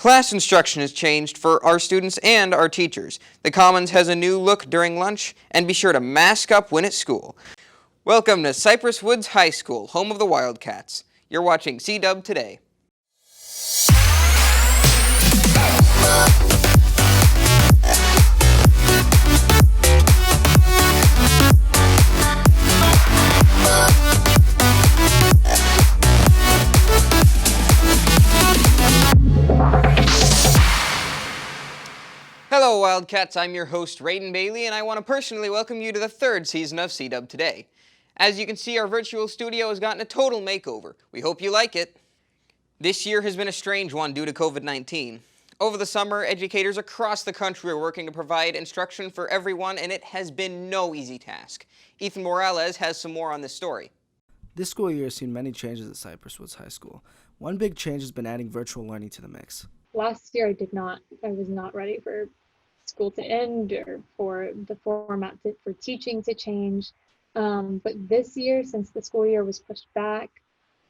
Class instruction has changed for our students and our teachers. The Commons has a new look during lunch, and be sure to mask up when at school. Welcome to Cypress Woods High School, home of the Wildcats. You're watching CDub Today. Hello Wildcats, I'm your host Raiden Bailey, and I want to personally welcome you to the third season of CDub Today. As you can see, our virtual studio has gotten a total makeover. We hope you like it. This year has been a strange one due to COVID-19. Over the summer, educators across the country are working to provide instruction for everyone, and it has been no easy task. Ethan Morales has some more on this story. This school year has seen many changes at Cypress Woods High School. One big change has been adding virtual learning to the mix. Last year I was not ready for school to end or for the format for teaching to change. But this year, since the school year was pushed back,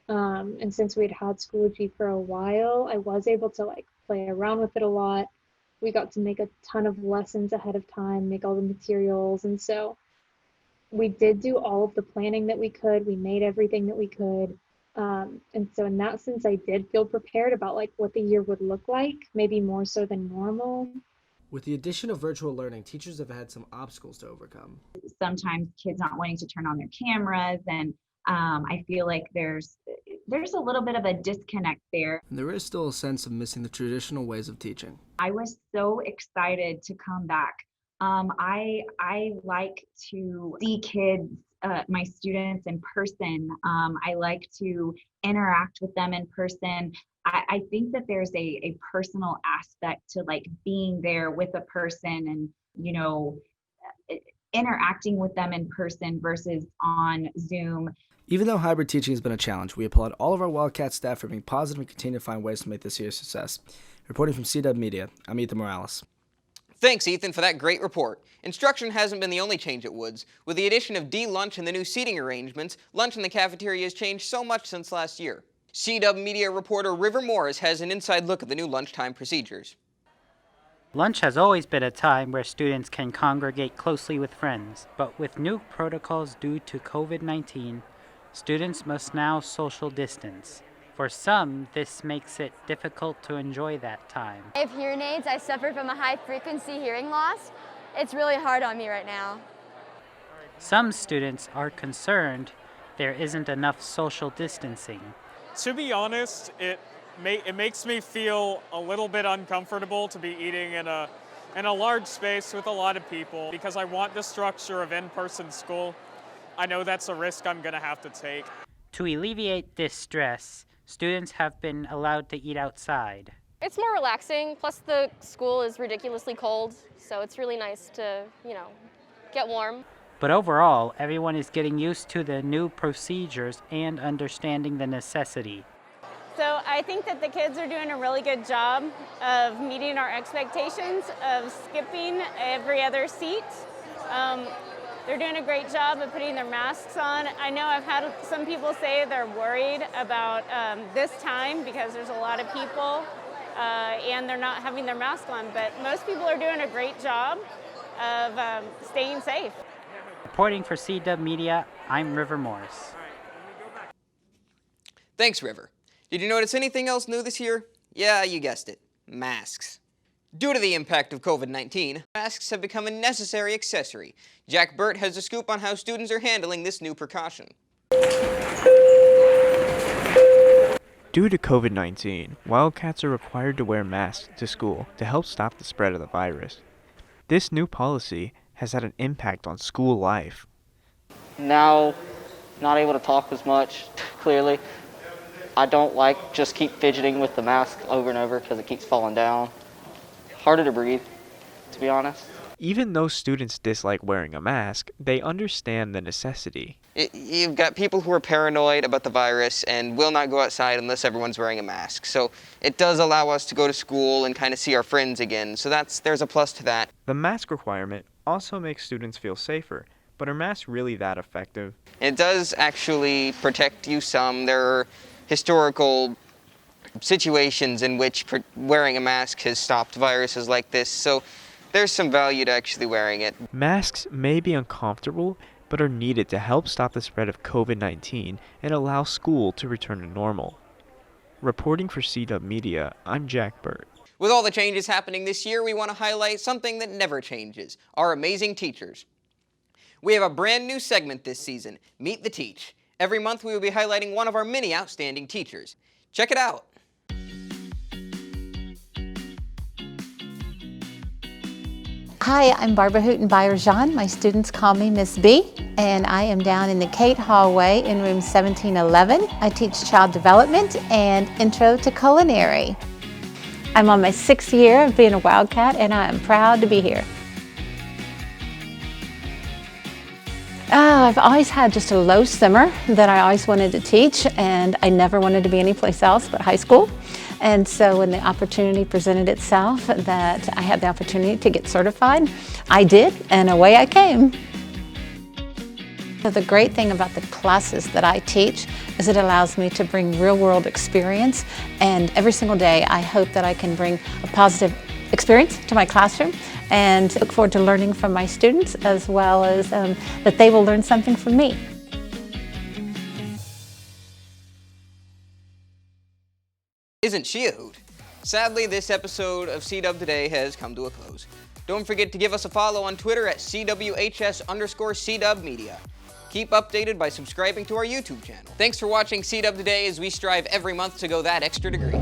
and since we'd had Schoology for a while, I was able to play around with it a lot. We got to make a ton of lessons ahead of time, make all the materials, and so we did do all of the planning that we could. We made everything that we could. And so in that sense, I did feel prepared about what the year would look like, maybe more so than normal. With the addition of virtual learning, teachers have had some obstacles to overcome. Sometimes kids not wanting to turn on their cameras, and I feel like there's a little bit of a disconnect there. And there is still a sense of missing the traditional ways of teaching. I was so excited to come back. I like to see kids, my students in person. I like to interact with them in person. I think that there's a personal aspect to being there with a person and, interacting with them in person versus on Zoom. Even though hybrid teaching has been a challenge, we applaud all of our Wildcat staff for being positive and continue to find ways to make this year a success. Reporting from CDub Media, I'm Ethan Morales. Thanks, Ethan, for that great report. Instruction hasn't been the only change at Woods. With the addition of D-Lunch and the new seating arrangements, lunch in the cafeteria has changed so much since last year. CDub Media reporter River Morris has an inside look at the new lunchtime procedures. Lunch has always been a time where students can congregate closely with friends, but with new protocols due to COVID-19, students must now social distance. For some, this makes it difficult to enjoy that time. I have hearing aids. I suffer from a high-frequency hearing loss. It's really hard on me right now. Some students are concerned there isn't enough social distancing. To be honest, it makes me feel a little bit uncomfortable to be eating in a large space with a lot of people because I want the structure of in-person school. I know that's a risk I'm going to have to take. To alleviate this stress, students have been allowed to eat outside. It's more relaxing, plus the school is ridiculously cold, so it's really nice to, get warm. But overall, everyone is getting used to the new procedures and understanding the necessity. So I think that the kids are doing a really good job of meeting our expectations of skipping every other seat. They're doing a great job of putting their masks on. I know I've had some people say they're worried about this time because there's a lot of people and they're not having their mask on, but most people are doing a great job of staying safe. Reporting for CDub Media, I'm River Morris. Thanks, River. Did you notice anything else new this year? Yeah, you guessed it. Masks. Due to the impact of COVID-19, masks have become a necessary accessory. Jack Burt has a scoop on how students are handling this new precaution. Due to COVID-19, Wildcats are required to wear masks to school to help stop the spread of the virus. This new policy has had an impact on school life. Now, not able to talk as much, clearly. I don't just keep fidgeting with the mask over and over because it keeps falling down. Harder to breathe, to be honest. Even though students dislike wearing a mask, they understand the necessity. You've got people who are paranoid about the virus and will not go outside unless everyone's wearing a mask. So it does allow us to go to school and kind of see our friends again. So there's a plus to that. The mask requirement also makes students feel safer, but are masks really that effective? It does actually protect you some. There are historical situations in which wearing a mask has stopped viruses like this, so there's some value to actually wearing it. Masks may be uncomfortable, but are needed to help stop the spread of COVID-19 and allow school to return to normal. Reporting for CDub Media, I'm Jack Burt. With all the changes happening this year, we want to highlight something that never changes: our amazing teachers. We have a brand new segment this season, Meet the Teach. Every month we will be highlighting one of our many outstanding teachers. Check it out. Hi, I'm Barbara Hootenbyer-Jean. My students call me Miss B, and I am down in the Kate hallway in room 1711. I teach child development and intro to culinary. I'm on my 6th year of being a Wildcat, and I am proud to be here. I've always had just a low simmer that I always wanted to teach, and I never wanted to be anyplace else but high school. And so when the opportunity presented itself that I had the opportunity to get certified, I did, and away I came. So the great thing about the classes that I teach is it allows me to bring real-world experience, and every single day I hope that I can bring a positive experience to my classroom and look forward to learning from my students, as well as that they will learn something from me. Isn't she a hoot? Sadly, this episode of CDub Today has come to a close. Don't forget to give us a follow on Twitter at CWHS_CDub Media. Keep updated by subscribing to our YouTube channel. Thanks for watching CDub Today as we strive every month to go that extra degree.